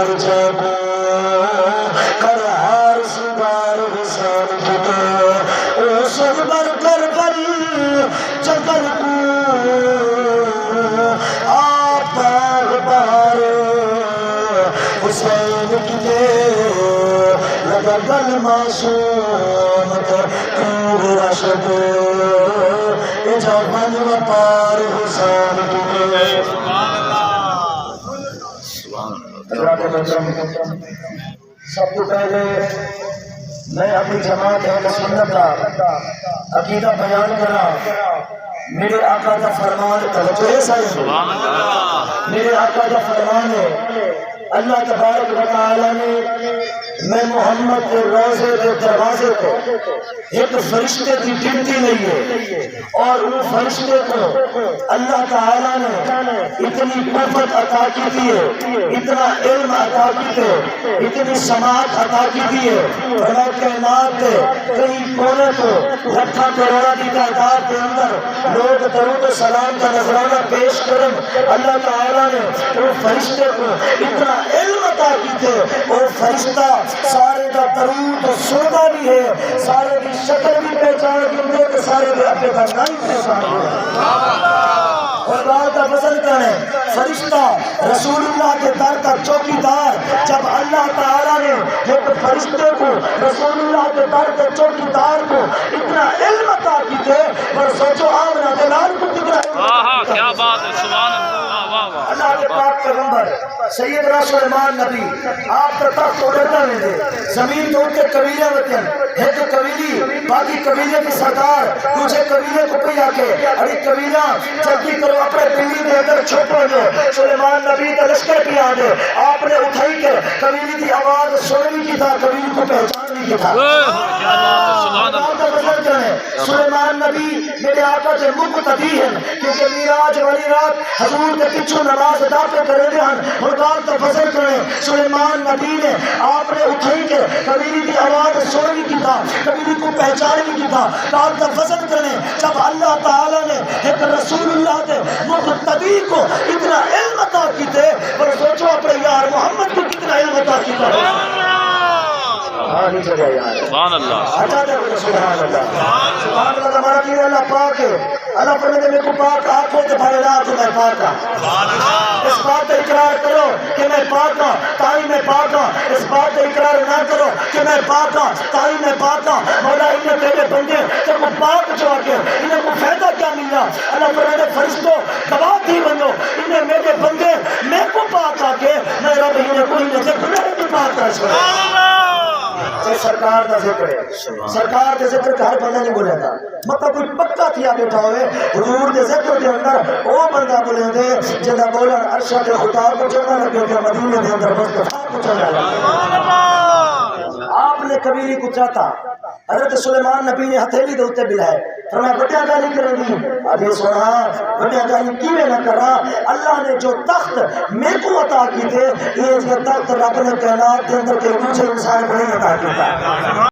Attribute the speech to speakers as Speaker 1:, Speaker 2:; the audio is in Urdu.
Speaker 1: کر جب کر ہار سدار حسین کتے اوسن بر کر بل چکر کو آپ باغ بار حسین کتے لگا گل معصوم کر تور رشد جبن وپار حسین کتے سب تو پہلے میں اپنی جماعت اہل سنت کا عقیدہ بیان کرا میرے آقا کا فرمان توجہ ہے سائیں میرے آقا کا فرمان ہے اللہ تبارک و تعالی نے میں محمد کے روزے کے دروازے کو ایک فرشتے کی گنتی نہیں ہے اور ان فرشتے کو اللہ تعالیٰ نے اتنی قوت عطا کی دی ہے اتنا علم عطا کی ہے اتنی سماعت عطا کی دی ہے فرمایا کائنات کے کئی کونے کو لکھاں کروڑوں کی تعداد کے اندر لوگ درود و سلام کا نذرانہ پیش کریں اللہ تعالیٰ نے وہ فرشتے کو اتنا علم عطا کی تھے اور فرشتہ سارے کا درود سنتا بھی ہے سارے کی شکل بھی پہچان دیں کہ سارے کے اپنے کا نام پہچان اور بات کا وزن کریں فرشتہ رسول اللہ کے در کا چوکیدار جب اللہ تعالیٰ نے ایک فرشتے کو رسول اللہ کے در کے چوکیدار کو اتنا علم عطا کی تھے اور سوچو آمنہ دلال کو کتنا علم
Speaker 2: کیا بات ہے سبحان اللہ
Speaker 1: اللہ کے پاک پیغمبر سیدنا سلیمان نبی آپ کا تخت اڑتا نہیں دے زمین تو ان کے قبیلے وطن ہے تو قبیلی باقی قبیلے کی سردار دوسرے قبیلے کو پہ آکے ارے قبیلہ جلدی کرو اپنے پنڈی کے اندر چھپو جو سلیمان نبی کا لشکر بھی آدھے آپ نے اٹھائی کے قبیلی کی آواز سننی کی تھا قبیلی کو پہچاننی کی تھا سلیمان نبی میرے آقا سے مقتدی ہیں کیونکہ میراج والی رات حضور کے پیچھے نماز ادا پہ کرے گے اور بات کا فضل کریں سلیمان نبی نے آپ نے اٹھائی کے قبیلی کی آواز سننی کی تھا قبیلی کو پہچاننی کی تھا بات کا فضل کریں جب اللہ تعالیٰ نے ایک رسول اللہ کے مقتدی کو اتنا علم عطا کی تھے اور سوچو اپنے یار محمد کو کتنا علم عطا کی تھا
Speaker 2: سبحان اللہ
Speaker 1: سبحان اللہ ہمارا دین اللہ پاک ہے اللہ فرماتے میں کو پاک آنکھوں سے بھرے لا تو میں پاک ہوں اس بات کا اقرار کرو کہ میں پاک ہوں تائی میں پاک ہوں اس بات کا اقرار نہ کرو کہ میں پاک ہوں تائی میں پاک ہوں مولا انہیں تیرے بندے جب وہ پاک جو آگے انہیں کو فائدہ کیا ملا اللہ فرماتے فرشتوں گواہ تھی بنو انہیں میرے بندے میں کو پاک آگے میں رب انہیں کوئی نظر گناہ بھی پاک کر سکتا سرکار دا ذکر ہے سرکار دے ذکر کا ہر بندہ نہیں بولے گا مطلب کوئی پکا تھیا بیٹھا ہوئے حضور دے ذکر دے اندر وہ بندہ بولے دے جنہا بولا عرشہ کے خدا کو چلنا لگے کہ مدینے دے اندر مصطفیٰ کو چلنا لگے آپ نے قبیلی کو چاہتا حضرت سلیمان نبی نے ہتھیلی دے ہوتے بلائے فرمایا بٹیا گالی کریں گی ابھی سونا بٹیا گالی کیویں نہ کرا اللہ نے جو تخت میں کو عطا کی تھے یہ تخت رب نے کائنات کے اندر کے دوسرے انسان کو نہیں عطا کیتا